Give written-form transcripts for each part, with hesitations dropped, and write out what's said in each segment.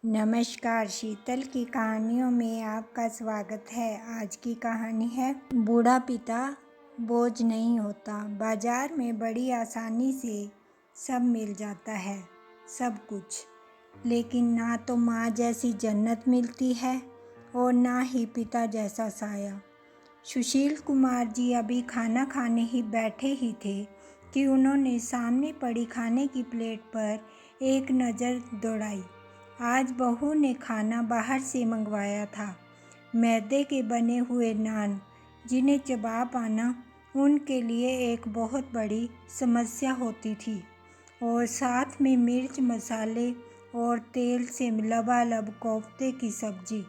नमस्कार, शीतल की कहानियों में आपका स्वागत है। आज की कहानी है बूढ़ा पिता बोझ नहीं होता। बाजार में बड़ी आसानी से सब मिल जाता है, सब कुछ, लेकिन ना तो माँ जैसी जन्नत मिलती है और ना ही पिता जैसा साया। सुशील कुमार जी अभी खाना खाने ही बैठे ही थे कि उन्होंने सामने पड़ी खाने की प्लेट पर एक नज़र दौड़ाई। आज बहू ने खाना बाहर से मंगवाया था। मैदे के बने हुए नान, जिन्हें चबा पाना उनके लिए एक बहुत बड़ी समस्या होती थी, और साथ में मिर्च मसाले और तेल से लबालब कोफ्ते की सब्जी।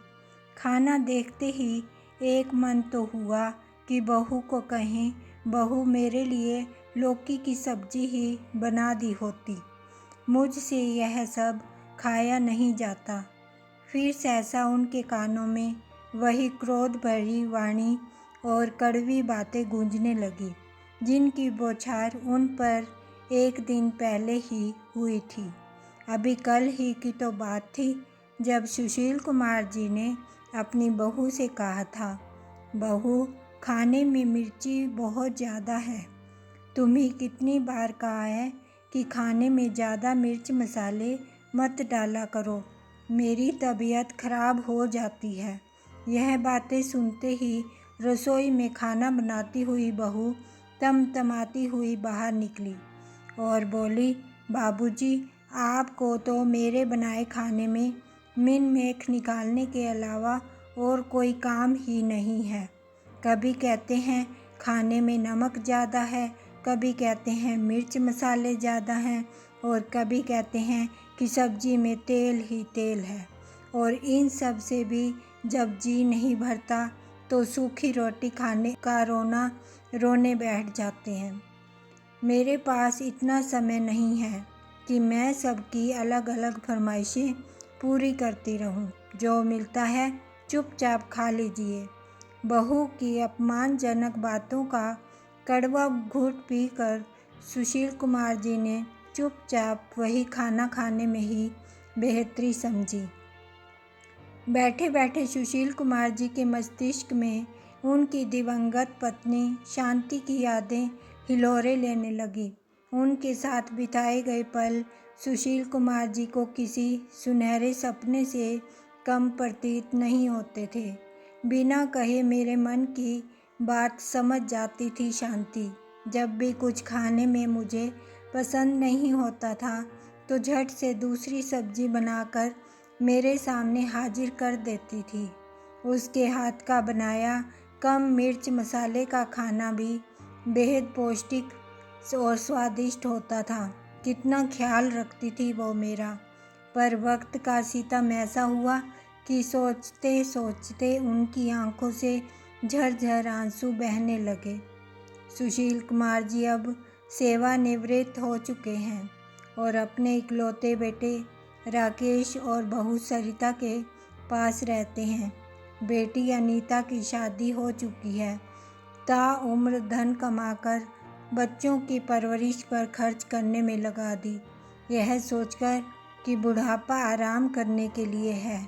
खाना देखते ही एक मन तो हुआ कि बहू को कहें, बहू मेरे लिए लौकी की सब्जी ही बना दी होती, मुझसे यह सब खाया नहीं जाता। फिर सहसा उनके कानों में वही क्रोध भरी वाणी और कड़वी बातें गूंजने लगी, जिनकी बौछार उन पर एक दिन पहले ही हुई थी। अभी कल ही की तो बात थी जब सुशील कुमार जी ने अपनी बहू से कहा था, बहू खाने में मिर्ची बहुत ज़्यादा है। तुम्हें कितनी बार कहा है कि खाने में ज़्यादा मिर्च मसाले मत डाला करो, मेरी तबीयत खराब हो जाती है। यह बातें सुनते ही रसोई में खाना बनाती हुई बहू तमतमाती हुई बाहर निकली और बोली, बाबूजी, आपको तो मेरे बनाए खाने में मिन मेख निकालने के अलावा और कोई काम ही नहीं है। कभी कहते हैं खाने में नमक ज़्यादा है, कभी कहते हैं मिर्च मसाले ज़्यादा हैं, और कभी कहते हैं कि सब्जी में तेल ही तेल है। और इन सब से भी जब जी नहीं भरता तो सूखी रोटी खाने का रोने बैठ जाते हैं। मेरे पास इतना समय नहीं है कि मैं सबकी अलग अलग फरमाइशें पूरी करती रहूं। जो मिलता है चुपचाप खा लीजिए। बहू की अपमानजनक बातों का कड़वा घूंट पीकर सुशील कुमार जी ने चुपचाप वही खाना खाने में ही बेहतरी समझी। बैठे बैठे सुशील कुमार जी के मस्तिष्क में उनकी दिवंगत पत्नी शांति की यादें हिलोरे लेने लगी। उनके साथ बिताए गए पल सुशील कुमार जी को किसी सुनहरे सपने से कम प्रतीत नहीं होते थे। बिना कहे मेरे मन की बात समझ जाती थी शांति। जब भी कुछ खाने में मुझे पसंद नहीं होता था तो झट से दूसरी सब्जी बनाकर मेरे सामने हाजिर कर देती थी। उसके हाथ का बनाया कम मिर्च मसाले का खाना भी बेहद पौष्टिक और स्वादिष्ट होता था। कितना ख्याल रखती थी वो मेरा। पर वक्त का सितम ऐसा हुआ कि सोचते सोचते उनकी आंखों से झरझर आंसू बहने लगे। सुशील कुमार जी अब सेवानिवृत्त हो चुके हैं और अपने इकलौते बेटे राकेश और बहू सरिता के पास रहते हैं। बेटी अनीता की शादी हो चुकी है। ताउम्र धन कमाकर बच्चों की परवरिश पर खर्च करने में लगा दी, यह सोचकर कि बुढ़ापा आराम करने के लिए है।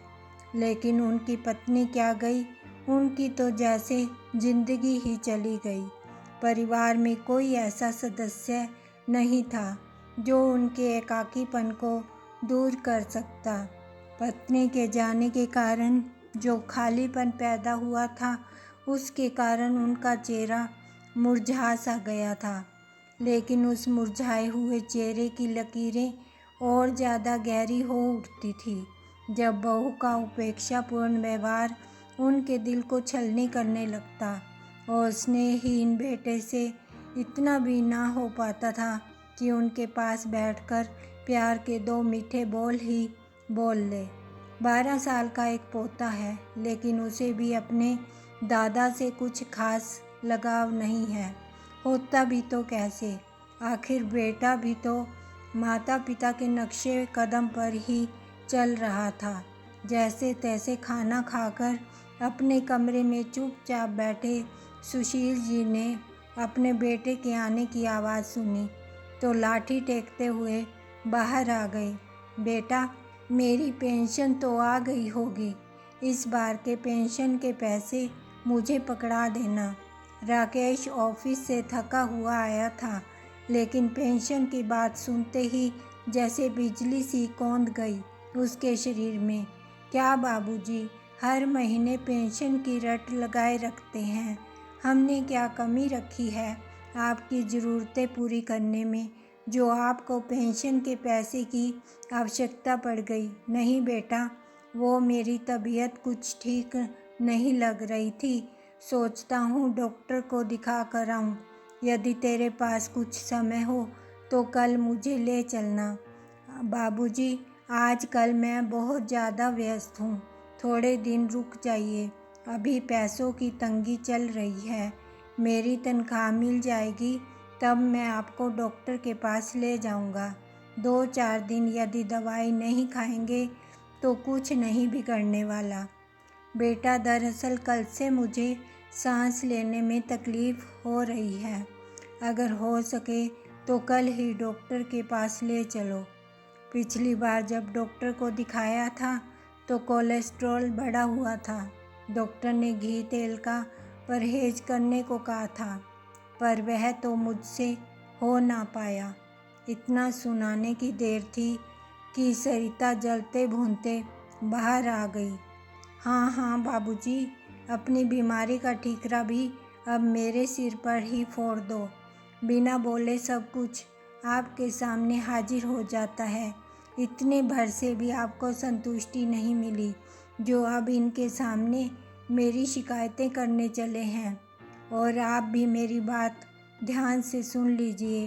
लेकिन उनकी पत्नी क्या गई, उनकी तो जैसे जिंदगी ही चली गई। परिवार में कोई ऐसा सदस्य नहीं था जो उनके एकाकीपन को दूर कर सकता। पत्नी के जाने के कारण जो खालीपन पैदा हुआ था, उसके कारण उनका चेहरा मुरझा सा गया था। लेकिन उस मुरझाए हुए चेहरे की लकीरें और ज़्यादा गहरी हो उठती थी जब बहू का उपेक्षापूर्ण व्यवहार उनके दिल को छलनी करने लगता और स्नेहहीन बेटे से इतना भी ना हो पाता था कि उनके पास बैठकर प्यार के दो मीठे बोल ही बोल ले। 12 साल का एक पोता है, लेकिन उसे भी अपने दादा से कुछ खास लगाव नहीं है। होता भी तो कैसे, आखिर बेटा भी तो माता पिता के नक्शे कदम पर ही चल रहा था। जैसे तैसे खाना खाकर अपने कमरे में चुपचाप बैठे सुशील जी ने अपने बेटे के आने की आवाज़ सुनी तो लाठी टेकते हुए बाहर आ गए। बेटा, मेरी पेंशन तो आ गई होगी। इस बार के पेंशन के पैसे मुझे पकड़ा देना। राकेश ऑफिस से थका हुआ आया था, लेकिन पेंशन की बात सुनते ही जैसे बिजली सी कौंध गई उसके शरीर में। क्या बाबूजी हर महीने पेंशन की रट लगाए रखते हैं? हमने क्या कमी रखी है आपकी ज़रूरतें पूरी करने में, जो आपको पेंशन के पैसे की आवश्यकता पड़ गई? नहीं बेटा, वो मेरी तबीयत कुछ ठीक नहीं लग रही थी। सोचता हूँ डॉक्टर को दिखा कर आऊँ। यदि तेरे पास कुछ समय हो तो कल मुझे ले चलना। बाबूजी, आजकल मैं बहुत ज़्यादा व्यस्त हूँ, थोड़े दिन रुक जाइए। अभी पैसों की तंगी चल रही है। मेरी तनख्वाह मिल जाएगी तब मैं आपको डॉक्टर के पास ले जाऊँगा। 2-4 दिन यदि दवाई नहीं खाएंगे तो कुछ नहीं बिगड़ने वाला। बेटा, दरअसल कल से मुझे सांस लेने में तकलीफ़ हो रही है। अगर हो सके तो कल ही डॉक्टर के पास ले चलो। पिछली बार जब डॉक्टर को दिखाया था तो कोलेस्ट्रॉल बढ़ा हुआ था। डॉक्टर ने घी तेल का परहेज करने को कहा था, पर वह तो मुझसे हो ना पाया। इतना सुनाने की देर थी कि सरिता जलते भूनते बाहर आ गई। हाँ हाँ बाबूजी, अपनी बीमारी का ठीकरा भी अब मेरे सिर पर ही फोड़ दो। बिना बोले सब कुछ आपके सामने हाजिर हो जाता है। इतने भर से भी आपको संतुष्टि नहीं मिली, जो अब इनके सामने मेरी शिकायतें करने चले हैं। और आप भी मेरी बात ध्यान से सुन लीजिए।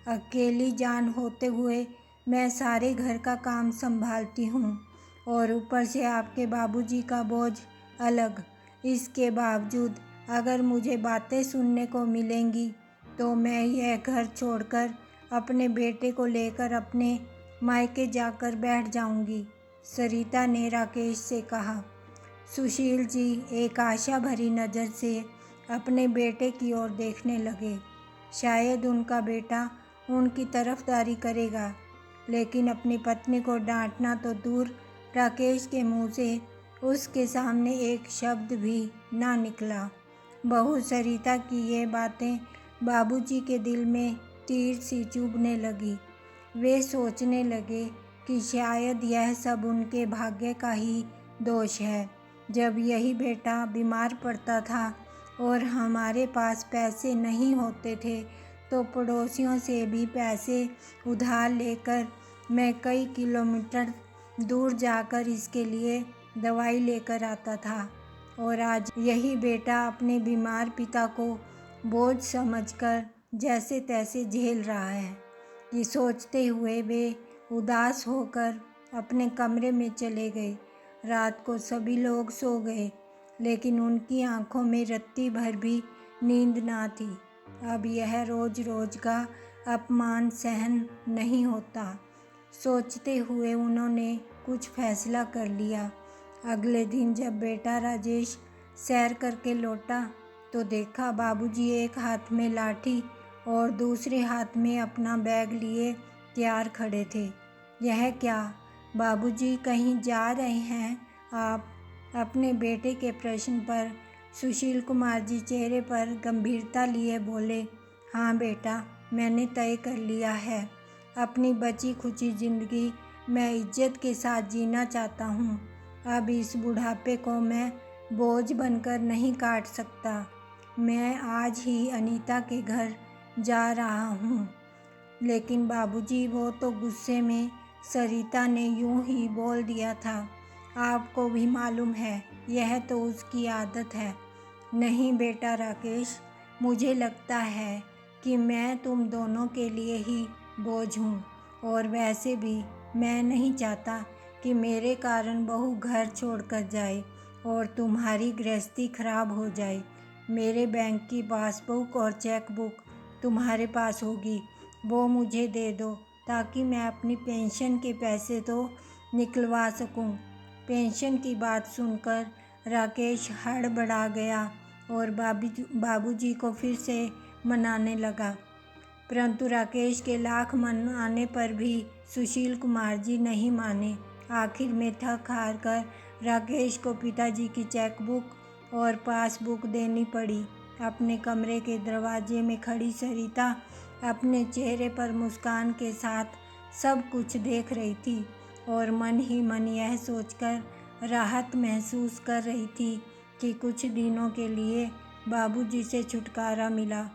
अकेली जान होते हुए मैं सारे घर का काम संभालती हूँ, और ऊपर से आपके बाबूजी का बोझ अलग। इसके बावजूद अगर मुझे बातें सुनने को मिलेंगी तो मैं यह घर छोड़कर अपने बेटे को लेकर अपने मायके जाकर बैठ जाऊंगी, सरिता ने राकेश से कहा। सुशील जी एक आशा भरी नज़र से अपने बेटे की ओर देखने लगे। शायद उनका बेटा उनकी तरफदारी करेगा, लेकिन अपनी पत्नी को डांटना तो दूर, राकेश के मुंह से उसके सामने एक शब्द भी ना निकला। बहू सरिता की ये बातें बाबूजी के दिल में तीर सी चुभने लगी। वे सोचने लगे कि शायद यह सब उनके भाग्य का ही दोष है। जब यही बेटा बीमार पड़ता था और हमारे पास पैसे नहीं होते थे तो पड़ोसियों से भी पैसे उधार लेकर मैं कई किलोमीटर दूर जाकर इसके लिए दवाई लेकर आता था। और आज यही बेटा अपने बीमार पिता को बोझ समझकर जैसे तैसे झेल रहा है। ये सोचते हुए वे उदास होकर अपने कमरे में चले गए। रात को सभी लोग सो गए, लेकिन उनकी आंखों में रत्ती भर भी नींद ना थी। अब यह रोज रोज का अपमान सहन नहीं होता। सोचते हुए उन्होंने कुछ फैसला कर लिया। अगले दिन जब बेटा राजेश सैर करके लौटा तो देखा बाबूजी एक हाथ में लाठी और दूसरे हाथ में अपना बैग लिए तैयार खड़े थे। यह क्या बाबूजी, कहीं जा रहे हैं आप? अपने बेटे के प्रश्न पर सुशील कुमार जी चेहरे पर गंभीरता लिए बोले, हाँ बेटा, मैंने तय कर लिया है। अपनी बची खुची ज़िंदगी मैं इज्जत के साथ जीना चाहता हूँ। अब इस बुढ़ापे को मैं बोझ बनकर नहीं काट सकता। मैं आज ही अनीता के घर जा रहा हूँ। लेकिन बाबूजी, वो तो गुस्से में सरिता ने यूं ही बोल दिया था। आपको भी मालूम है, यह तो उसकी आदत है। नहीं बेटा राकेश, मुझे लगता है कि मैं तुम दोनों के लिए ही बोझ हूँ, और वैसे भी मैं नहीं चाहता कि मेरे कारण बहू घर छोड़कर जाए और तुम्हारी गृहस्थी खराब हो जाए। मेरे बैंक की पासबुक और चेक बुक तुम्हारे पास होगी, वो मुझे दे दो ताकि मैं अपनी पेंशन के पैसे तो निकलवा सकूं। पेंशन की बात सुनकर राकेश हड़बड़ा गया और बाबूजी को फिर से मनाने लगा, परंतु राकेश के लाख मनाने पर भी सुशील कुमार जी नहीं माने। आखिर में थक हार कर राकेश को पिताजी की चेकबुक और पासबुक देनी पड़ी। अपने कमरे के दरवाजे में खड़ी सरिता अपने चेहरे पर मुस्कान के साथ सब कुछ देख रही थी और मन ही मन यह सोचकर राहत महसूस कर रही थी कि कुछ दिनों के लिए बाबूजी से छुटकारा मिला।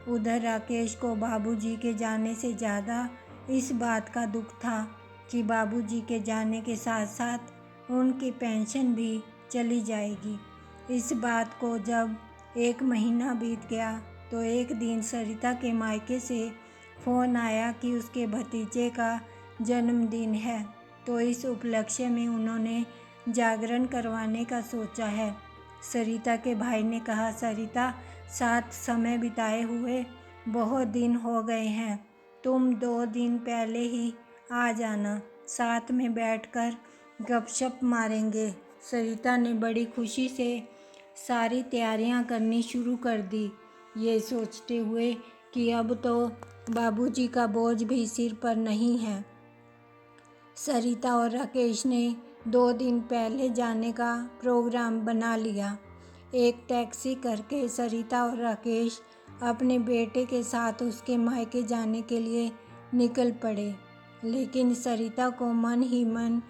उधर राकेश को बाबूजी के जाने से ज़्यादा इस बात का दुख था कि बाबूजी के जाने के साथ साथ उनकी पेंशन भी चली जाएगी। इस बात को जब 1 महीना बीत गया तो एक दिन सरिता के मायके से फ़ोन आया कि उसके भतीजे का जन्मदिन है, तो इस उपलक्ष्य में उन्होंने जागरण करवाने का सोचा है। सरिता के भाई ने कहा, सरिता, साथ समय बिताए हुए बहुत दिन हो गए हैं, तुम 2 दिन पहले ही आ जाना, साथ में बैठकर गपशप मारेंगे। सरिता ने बड़ी खुशी से सारी तैयारियां करनी शुरू कर दी, ये सोचते हुए कि अब तो बाबूजी का बोझ भी सिर पर नहीं है। सरिता और राकेश ने 2 दिन पहले जाने का प्रोग्राम बना लिया। एक टैक्सी करके सरिता और राकेश अपने बेटे के साथ उसके मायके जाने के लिए निकल पड़े। लेकिन सरिता को मन ही मन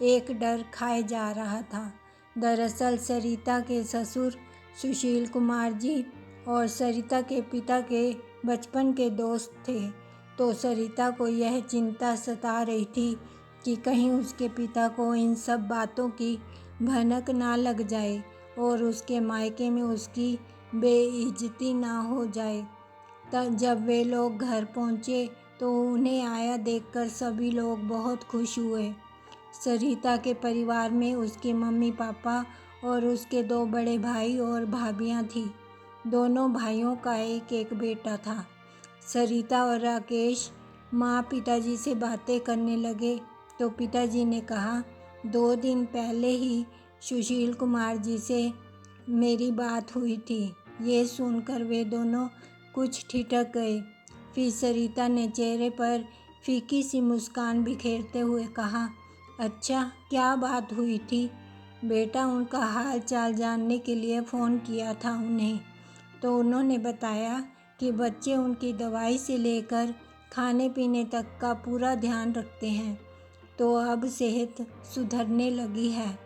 एक डर खाए जा रहा था। दरअसल सरिता के ससुर सुशील कुमार जी और सरिता के पिता के बचपन के दोस्त थे, तो सरिता को यह चिंता सता रही थी कि कहीं उसके पिता को इन सब बातों की भनक ना लग जाए और उसके मायके में उसकी बेइज्जती ना हो जाए। तब जब वे लोग घर पहुंचे तो उन्हें आया देखकर सभी लोग बहुत खुश हुए। सरिता के परिवार में उसके मम्मी पापा और उसके 2 बड़े भाई और भाभियां थीं। दोनों भाइयों का एक एक बेटा था। सरिता और राकेश माँ पिताजी से बातें करने लगे तो पिताजी ने कहा, 2 दिन पहले ही सुशील कुमार जी से मेरी बात हुई थी। ये सुनकर वे दोनों कुछ ठिठक गए। फिर सरिता ने चेहरे पर फीकी सी मुस्कान बिखेरते हुए कहा, अच्छा, क्या बात हुई थी बेटा? उनका हाल चाल जानने के लिए फ़ोन किया था उन्हें, तो उन्होंने बताया कि बच्चे उनकी दवाई से लेकर खाने पीने तक का पूरा ध्यान रखते हैं, तो अब सेहत सुधरने लगी है।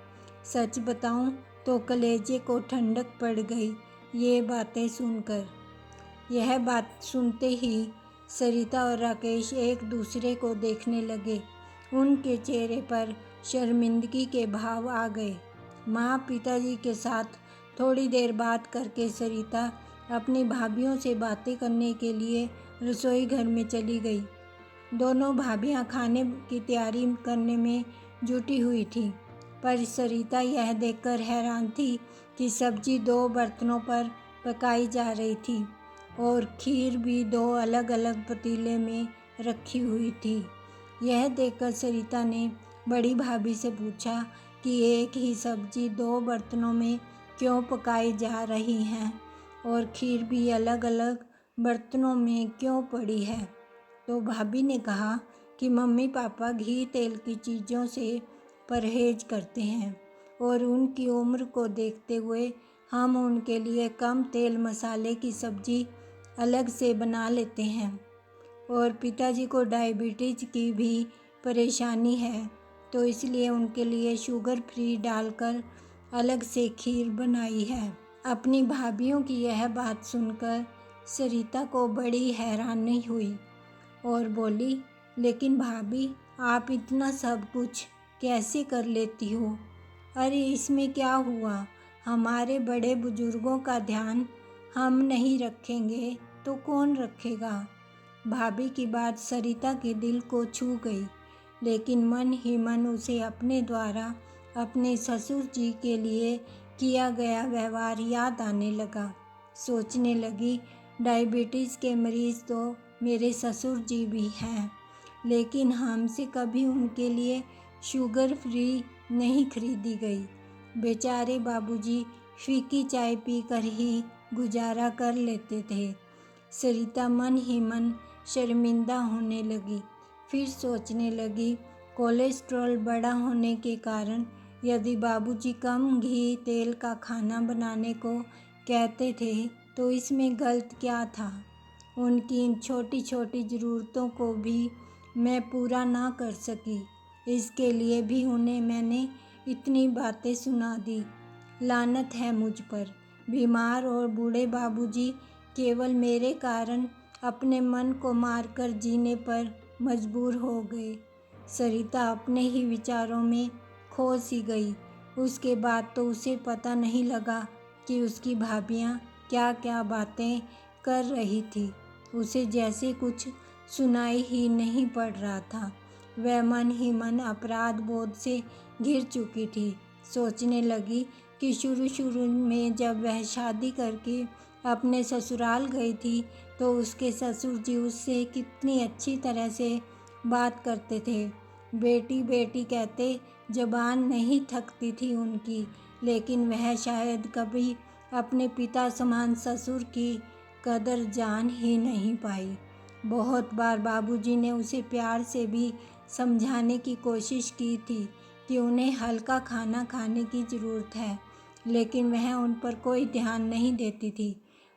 सच बताऊं तो कलेजे को ठंडक पड़ गई ये बातें सुनकर। यह बात सुनते ही सरिता और राकेश एक दूसरे को देखने लगे। उनके चेहरे पर शर्मिंदगी के भाव आ गए। माँ पिताजी के साथ थोड़ी देर बात करके सरिता अपनी भाभियों से बातें करने के लिए रसोई घर में चली गई। दोनों भाभियाँ खाने की तैयारी करने में जुटी हुई थी, पर सरिता यह देखकर हैरान थी कि सब्जी 2 बर्तनों पर पकाई जा रही थी और खीर भी 2 अलग अलग पतीले में रखी हुई थी। यह देखकर सरिता ने बड़ी भाभी से पूछा कि एक ही सब्जी 2 बर्तनों में क्यों पकाई जा रही हैं और खीर भी अलग अलग बर्तनों में क्यों पड़ी है। तो भाभी ने कहा कि मम्मी पापा घी तेल की चीज़ों से परहेज करते हैं और उनकी उम्र को देखते हुए हम उनके लिए कम तेल मसाले की सब्ज़ी अलग से बना लेते हैं। और पिताजी को डायबिटीज़ की भी परेशानी है, तो इसलिए उनके लिए शुगर फ्री डालकर अलग से खीर बनाई है। अपनी भाभियों की यह बात सुनकर सरिता को बड़ी हैरानी हुई और बोली, लेकिन भाभी, आप इतना सब कुछ कैसे कर लेती हो? अरे इसमें क्या हुआ? हमारे बड़े बुजुर्गों का ध्यान हम नहीं रखेंगे तो कौन रखेगा? भाभी की बात सरिता के दिल को छू गई, लेकिन मन ही मन उसे अपने द्वारा अपने ससुर जी के लिए किया गया व्यवहार याद आने लगा। सोचने लगी, डायबिटीज़ के मरीज़ तो मेरे ससुर जी भी हैं, लेकिन हमसे कभी उनके लिए शुगर फ्री नहीं खरीदी गई। बेचारे बाबूजी फीकी चाय पीकर ही गुजारा कर लेते थे। सरिता मन ही मन शर्मिंदा होने लगी। फिर सोचने लगी, कोलेस्ट्रॉल बड़ा होने के कारण यदि बाबूजी कम घी तेल का खाना बनाने को कहते थे तो इसमें गलत क्या था। उनकी इन छोटी छोटी ज़रूरतों को भी मैं पूरा ना कर सकी, इसके लिए भी उन्हें मैंने इतनी बातें सुना दी। लानत है मुझ पर। बीमार और बूढ़े बाबूजी केवल मेरे कारण अपने मन को मारकर जीने पर मजबूर हो गए। सरिता अपने ही विचारों में खो सी गई। उसके बाद तो उसे पता नहीं लगा कि उसकी भाभियाँ क्या क्या बातें कर रही थी। उसे जैसे कुछ सुनाई ही नहीं पड़ रहा था। वह मन ही मन अपराध बोध से घिर चुकी थी। सोचने लगी कि शुरू में जब वह शादी करके अपने ससुराल गई थी तो उसके ससुर जी उससे कितनी अच्छी तरह से बात करते थे। बेटी बेटी कहते जबान नहीं थकती थी उनकी, लेकिन वह शायद कभी अपने पिता समान ससुर की कदर जान ही नहीं पाई। बहुत बार बाबूजी ने उसे प्यार से भी समझाने की कोशिश की थी कि उन्हें हल्का खाना खाने की ज़रूरत है, लेकिन वह उन पर कोई ध्यान नहीं देती थी।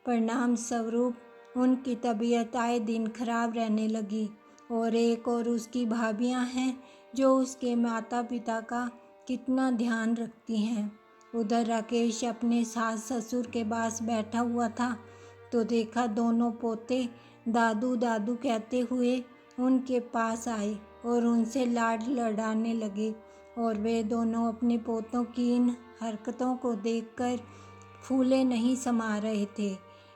परिणाम स्वरूप उनकी तबीयत आए दिन खराब रहने लगी। और एक और उसकी भाभियां हैं जो उसके माता पिता का कितना ध्यान रखती हैं। उधर राकेश अपने सास ससुर के पास बैठा हुआ था तो देखा दोनों पोते दादू दादू कहते हुए उनके पास आए और उनसे लाड लड़ाने लगे। और वे दोनों अपने पोतों की इन हरकतों को देखकर फूले नहीं समा रहे थे।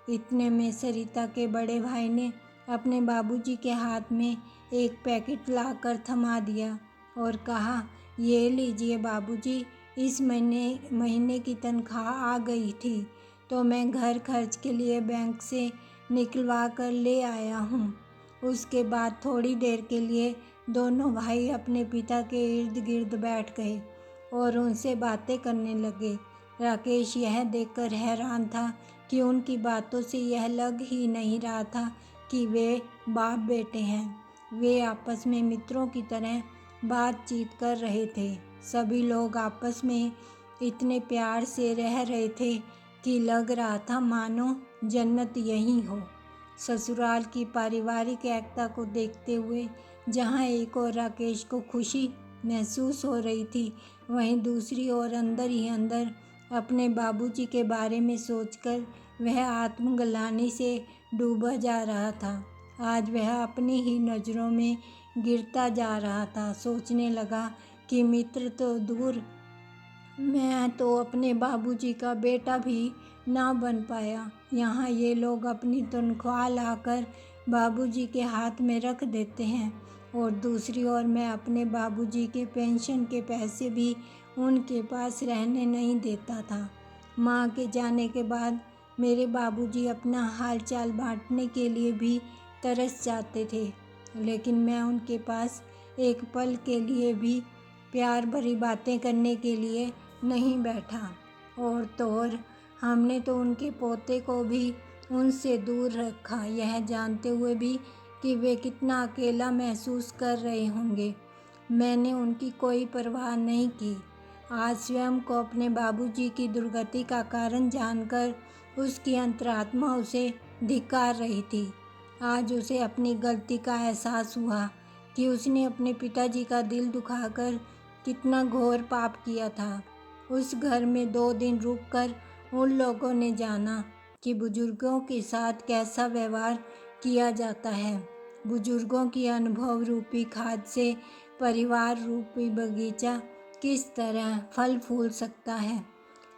इतने में सरिता के बड़े भाई ने अपने बाबूजी के हाथ में एक पैकेट लाकर थमा दिया और कहा, ये लीजिए बाबूजी, इस महीने की तनख्वाह आ गई थी तो मैं घर खर्च के लिए बैंक से निकलवा कर ले आया हूँ। उसके बाद थोड़ी देर के लिए दोनों भाई अपने पिता के इर्द गिर्द बैठ गए और उनसे बातें करने लगे। राकेश यह देखकर हैरान था कि उनकी बातों से यह लग ही नहीं रहा था कि वे बाप बेटे हैं। वे आपस में मित्रों की तरह बातचीत कर रहे थे। सभी लोग आपस में इतने प्यार से रह रहे थे कि लग रहा था मानो जन्नत यहीं हो। ससुराल की पारिवारिक एकता को देखते हुए जहाँ एक और राकेश को खुशी महसूस हो रही थी, वहीं दूसरी ओर अंदर ही अंदर अपने बाबूजी के बारे में सोचकर वह आत्मग्लानि से डूबा जा रहा था। आज वह अपनी ही नज़रों में गिरता जा रहा था। सोचने लगा कि मित्र तो दूर, मैं तो अपने बाबूजी का बेटा भी ना बन पाया। यहाँ ये लोग अपनी तनख्वाह लाकर बाबूजी के हाथ में रख देते हैं और दूसरी ओर मैं अपने बाबूजी के पेंशन के पैसे भी उनके पास रहने नहीं देता था। माँ के जाने के बाद मेरे बाबूजी अपना हालचाल बांटने के लिए भी तरस जाते थे, लेकिन मैं उनके पास एक पल के लिए भी प्यार भरी बातें करने के लिए नहीं बैठा। और तो और हमने तो उनके पोते को भी उनसे दूर रखा, यह जानते हुए भी कि वे कितना अकेला महसूस कर रहे होंगे। मैंने उनकी कोई परवाह नहीं की। आज स्वयं को अपने बाबूजी की दुर्गति का कारण जानकर उसकी अंतरात्मा उसे धिक्कार रही थी। आज उसे अपनी गलती का एहसास हुआ कि उसने अपने पिताजी का दिल दुखाकर कितना घोर पाप किया था। उस घर में 2 दिन रुककर उन लोगों ने जाना कि बुजुर्गों के साथ कैसा व्यवहार किया जाता है। बुजुर्गों की अनुभव रूपी खाद से परिवार रूपी बगीचा किस तरह फल फूल सकता है।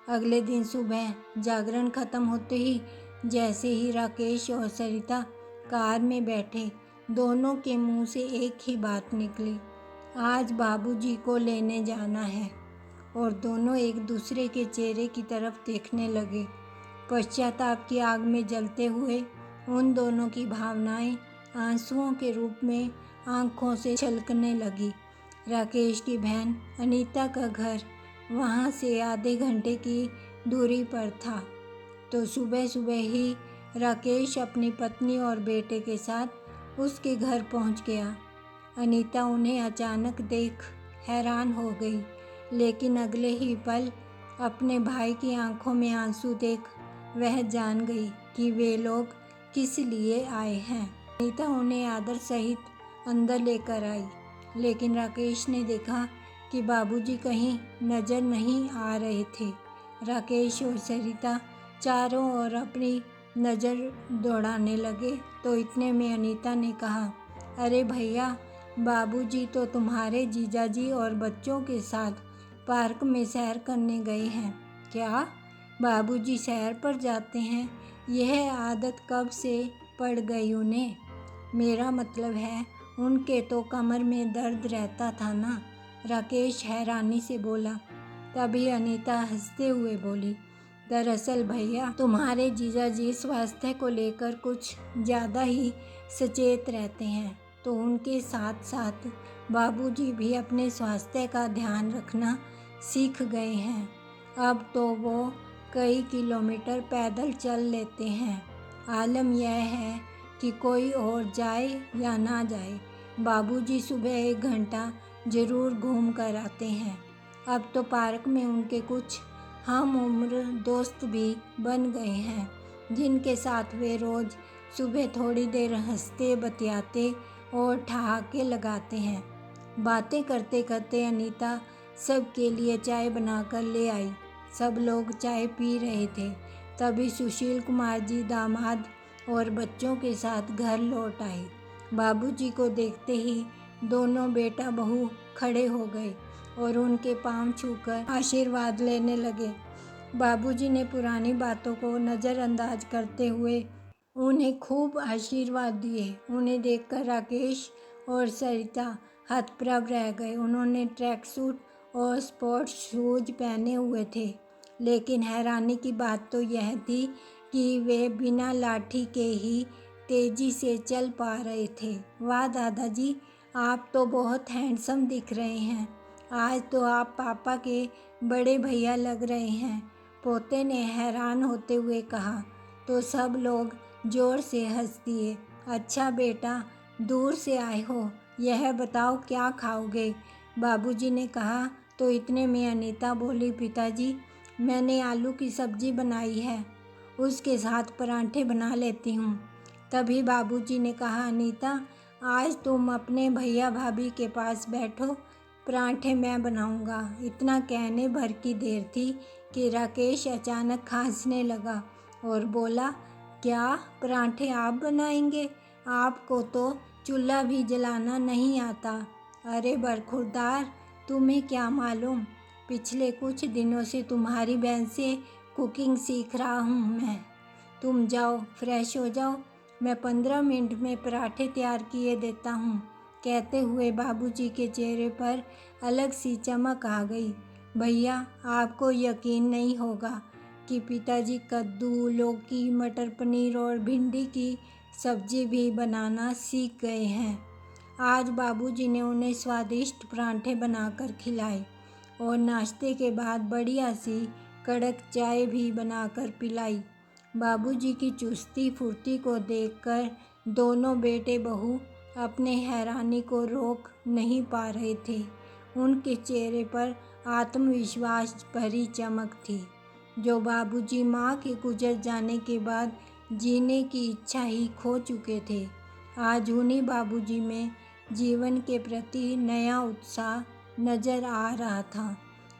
अगले दिन सुबह जागरण खत्म होते ही जैसे ही राकेश और सरिता कार में बैठे, दोनों के मुंह से एक ही बात निकली, आज बाबूजी को लेने जाना है। और दोनों एक दूसरे के चेहरे की तरफ देखने लगे। पश्चाताप की आग में जलते हुए उन दोनों की भावनाएं आंसुओं के रूप में आंखों से छलकने लगी। राकेश की बहन अनीता का घर वहां से आधे घंटे की दूरी पर था, तो सुबह सुबह ही राकेश अपनी पत्नी और बेटे के साथ उसके घर पहुंच गया। अनीता उन्हें अचानक देख हैरान हो गई, लेकिन अगले ही पल अपने भाई की आंखों में आंसू देख वह जान गई कि वे लोग किस लिए आए हैं। अनीता उन्हें आदर सहित अंदर लेकर आई, लेकिन राकेश ने देखा कि बाबूजी कहीं नजर नहीं आ रहे थे। राकेश और सरिता चारों ओर अपनी नज़र दौड़ाने लगे तो इतने में अनीता ने कहा, अरे भैया, बाबूजी तो तुम्हारे जीजाजी और बच्चों के साथ पार्क में सैर करने गए हैं। क्या बाबूजी सैर पर जाते हैं? यह आदत कब से पड़ गई उन्हें? मेरा मतलब है उनके तो कमर में दर्द रहता था ना। राकेश हैरानी से बोला। तभी अनीता हंसते हुए बोली, दरअसल भैया, तुम्हारे जीजाजी स्वास्थ्य को लेकर कुछ ज़्यादा ही सचेत रहते हैं, तो उनके साथ साथ बाबूजी भी अपने स्वास्थ्य का ध्यान रखना सीख गए हैं। अब तो वो कई किलोमीटर पैदल चल लेते हैं। आलम यह है कि कोई और जाए या ना जाए, बाबूजी सुबह 1 घंटा ज़रूर घूम कर आते हैं। अब तो पार्क में उनके कुछ हम उम्र दोस्त भी बन गए हैं, जिनके साथ वे रोज़ सुबह थोड़ी देर हंसते बतियाते और ठहाके लगाते हैं। बातें करते करते अनीता सबके लिए चाय बनाकर ले आई। सब लोग चाय पी रहे थे। तभी सुशील कुमार जी दामाद और बच्चों के साथ घर लौट आए। बाबूजी को देखते ही दोनों बेटा बहू खड़े हो गए और उनके पांव छूकर आशीर्वाद लेने लगे। बाबूजी ने पुरानी बातों को नज़रअंदाज करते हुए उन्हें खूब आशीर्वाद दिए। उन्हें देखकर राकेश और सरिता हतप्रभ रह गए। उन्होंने ट्रैक सूट और स्पोर्ट्स शूज पहने हुए थे, लेकिन हैरानी की बात तो यह थी कि वे बिना लाठी के ही तेजी से चल पा रहे थे। वाह दादाजी, आप तो बहुत हैंडसम दिख रहे हैं। आज तो आप पापा के बड़े भैया लग रहे हैं, पोते ने हैरान होते हुए कहा। तो सब लोग जोर से हंस दिए। अच्छा बेटा, दूर से आए हो, यह बताओ क्या खाओगे? बाबूजी ने कहा। तो इतने में अनीता बोली, पिताजी, मैंने आलू की सब्जी बनाई है, उसके साथ पराठे बना लेती हूँ। तभी बाबूजी ने कहा, अनीता, आज तुम अपने भैया भाभी के पास बैठो, पराठे मैं बनाऊँगा। इतना कहने भर की देर थी कि राकेश अचानक खांसने लगा और बोला, क्या पराठे आप बनाएंगे? आपको तो चूल्हा भी जलाना नहीं आता। अरे बरखुरदार, तुम्हें क्या मालूम, पिछले कुछ दिनों से तुम्हारी बहन से कुकिंग सीख रहा हूँ मैं। तुम जाओ, फ्रेश हो जाओ, मैं 15 मिनट में पराठे तैयार किए देता हूँ। कहते हुए बाबूजी के चेहरे पर अलग सी चमक आ गई। भैया, आपको यकीन नहीं होगा कि पिताजी कद्दू, लौकी, मटर पनीर और भिंडी की सब्जी भी बनाना सीख गए हैं। आज बाबूजी ने उन्हें स्वादिष्ट पराठे बनाकर खिलाए और नाश्ते के बाद बढ़िया सी कड़क चाय भी बनाकर पिलाई। बाबूजी की चुस्ती फुर्ती को देखकर दोनों बेटे बहू अपने हैरानी को रोक नहीं पा रहे थे। उनके चेहरे पर आत्मविश्वास भरी चमक थी, जो बाबूजी माँ के गुजर जाने के बाद जीने की इच्छा ही खो चुके थे। आज उन्हीं बाबूजी में जीवन के प्रति नया उत्साह नज़र आ रहा था।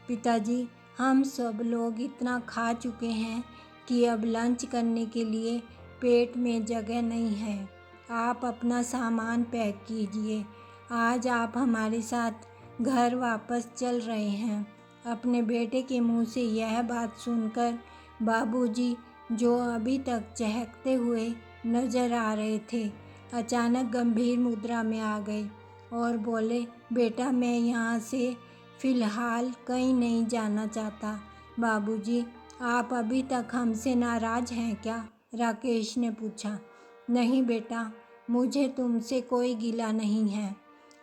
पिताजी, हम सब लोग इतना खा चुके हैं कि अब लंच करने के लिए पेट में जगह नहीं है। आप अपना सामान पैक कीजिए, आज आप हमारे साथ घर वापस चल रहे हैं। अपने बेटे के मुंह से यह बात सुनकर बाबूजी, जो अभी तक चहकते हुए नजर आ रहे थे, अचानक गंभीर मुद्रा में आ गए और बोले, बेटा, मैं यहाँ से फ़िलहाल कहीं नहीं जाना चाहता। बाबूजी, आप अभी तक हमसे नाराज़ हैं क्या? राकेश ने पूछा। नहीं बेटा, मुझे तुमसे कोई गिला नहीं है,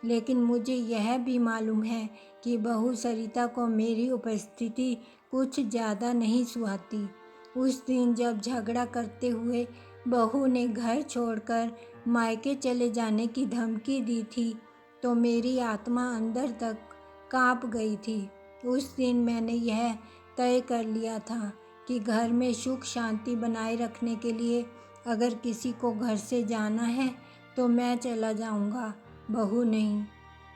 लेकिन मुझे यह भी मालूम है कि बहू सरिता को मेरी उपस्थिति कुछ ज़्यादा नहीं सुहाती। उस दिन जब झगड़ा करते हुए बहू ने घर छोड़कर मायके चले जाने की धमकी दी थी, तो मेरी आत्मा अंदर तक कांप गई थी। उस दिन मैंने यह तय कर लिया था कि घर में सुख शांति बनाए रखने के लिए अगर किसी को घर से जाना है तो मैं चला जाऊंगा, बहू नहीं।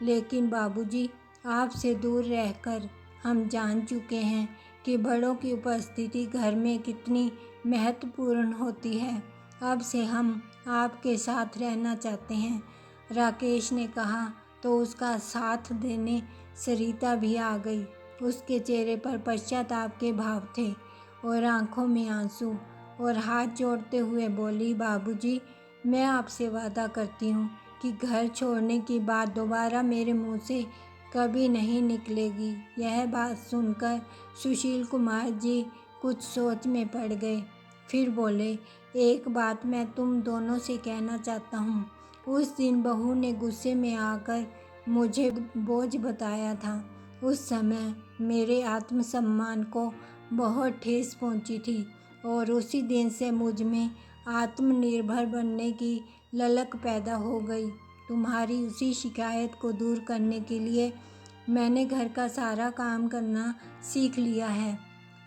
लेकिन बाबूजी, आपसे दूर रहकर हम जान चुके हैं कि बड़ों की उपस्थिति घर में कितनी महत्वपूर्ण होती है। अब से हम आपके साथ रहना चाहते हैं, राकेश ने कहा। तो उसका साथ देने सरिता भी आ गई। उसके चेहरे पर पश्चाताप के भाव थे और आंखों में आंसू, और हाथ जोड़ते हुए बोली, बाबूजी, मैं आपसे वादा करती हूँ कि घर छोड़ने की बात दोबारा मेरे मुंह से कभी नहीं निकलेगी। यह बात सुनकर सुशील कुमार जी कुछ सोच में पड़ गए। फिर बोले, एक बात मैं तुम दोनों से कहना चाहता हूँ। उस दिन बहू ने गुस्से में आकर मुझे बोझ बताया था। उस समय मेरे आत्मसम्मान को बहुत ठेस पहुँची थी और उसी दिन से मुझ में आत्मनिर्भर बनने की ललक पैदा हो गई। तुम्हारी उसी शिकायत को दूर करने के लिए मैंने घर का सारा काम करना सीख लिया है।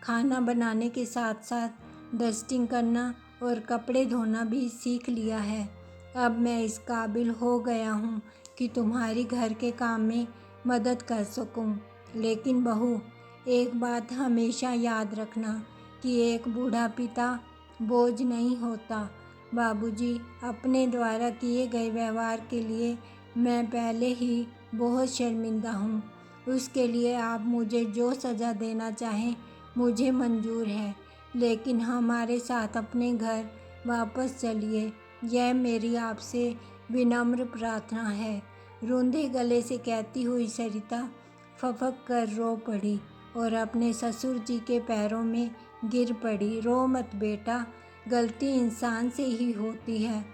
खाना बनाने के साथ साथ डस्टिंग करना और कपड़े धोना भी सीख लिया है। अब मैं इस काबिल हो गया हूँ कि तुम्हारी घर के काम में मदद कर सकूँ। लेकिन बहू, एक बात हमेशा याद रखना कि एक बूढ़ा पिता बोझ नहीं होता। बाबूजी, अपने द्वारा किए गए व्यवहार के लिए मैं पहले ही बहुत शर्मिंदा हूँ। उसके लिए आप मुझे जो सज़ा देना चाहें मुझे मंजूर है, लेकिन हमारे साथ अपने घर वापस चलिए, यह मेरी आपसे विनम्र प्रार्थना है। रूंधे गले से कहती हुई सरिता फफक कर रो पड़ी और अपने ससुर जी के पैरों में गिर पड़ी। रो मत बेटा, गलती इंसान से ही होती है।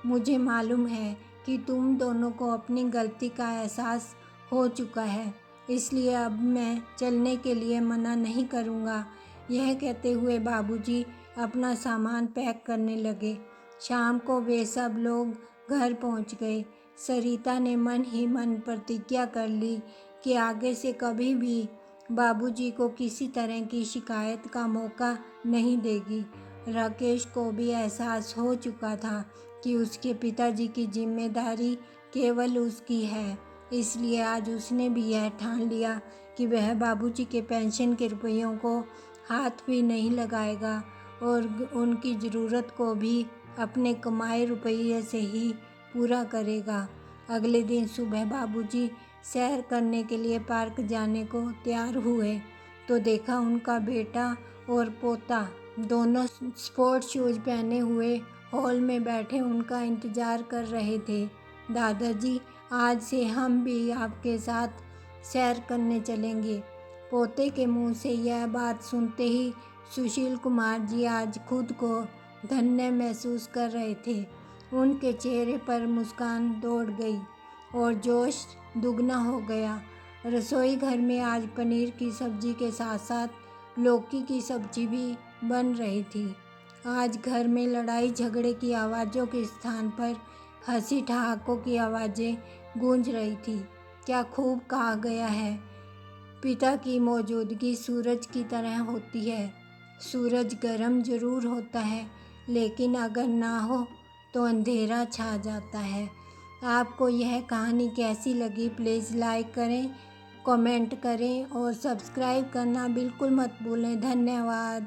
मुझे मालूम है कि तुम दोनों को अपनी गलती का एहसास हो चुका है, इसलिए अब मैं चलने के लिए मना नहीं करूँगा। यह कहते हुए बाबूजी अपना सामान पैक करने लगे। शाम को वे सब लोग घर पहुँच गए। सरिता ने मन ही मन प्रतिज्ञा कर ली कि आगे से कभी भी बाबूजी को किसी तरह की शिकायत का मौका नहीं देगी। राकेश को भी एहसास हो चुका था कि उसके पिताजी की जिम्मेदारी केवल उसकी है, इसलिए आज उसने भी यह ठान लिया कि वह बाबूजी के पेंशन के रुपयों को हाथ भी नहीं लगाएगा और उनकी ज़रूरत को भी अपने कमाए रुपये से ही पूरा करेगा। अगले दिन सुबह बाबूजी सैर करने के लिए पार्क जाने को तैयार हुए तो देखा उनका बेटा और पोता दोनों स्पोर्ट्स शूज़ पहने हुए हॉल में बैठे उनका इंतज़ार कर रहे थे। दादाजी, आज से हम भी आपके साथ सैर करने चलेंगे। पोते के मुंह से यह बात सुनते ही सुशील कुमार जी आज खुद को धन्य महसूस कर रहे थे। उनके चेहरे पर मुस्कान दौड़ गई और जोश दुगना हो गया। रसोई घर में आज पनीर की सब्ज़ी के साथ साथ लौकी की सब्ज़ी भी बन रही थी। आज घर में लड़ाई झगड़े की आवाज़ों के स्थान पर हंसी ठहाकों की आवाज़ें गूंज रही थी। क्या खूब कहा गया है, पिता की मौजूदगी सूरज की तरह होती है। सूरज गर्म जरूर होता है, लेकिन अगर ना हो तो अंधेरा छा जाता है। आपको यह कहानी कैसी लगी, प्लीज़ लाइक करें, कमेंट करें और सब्सक्राइब करना बिल्कुल मत भूलें। धन्यवाद।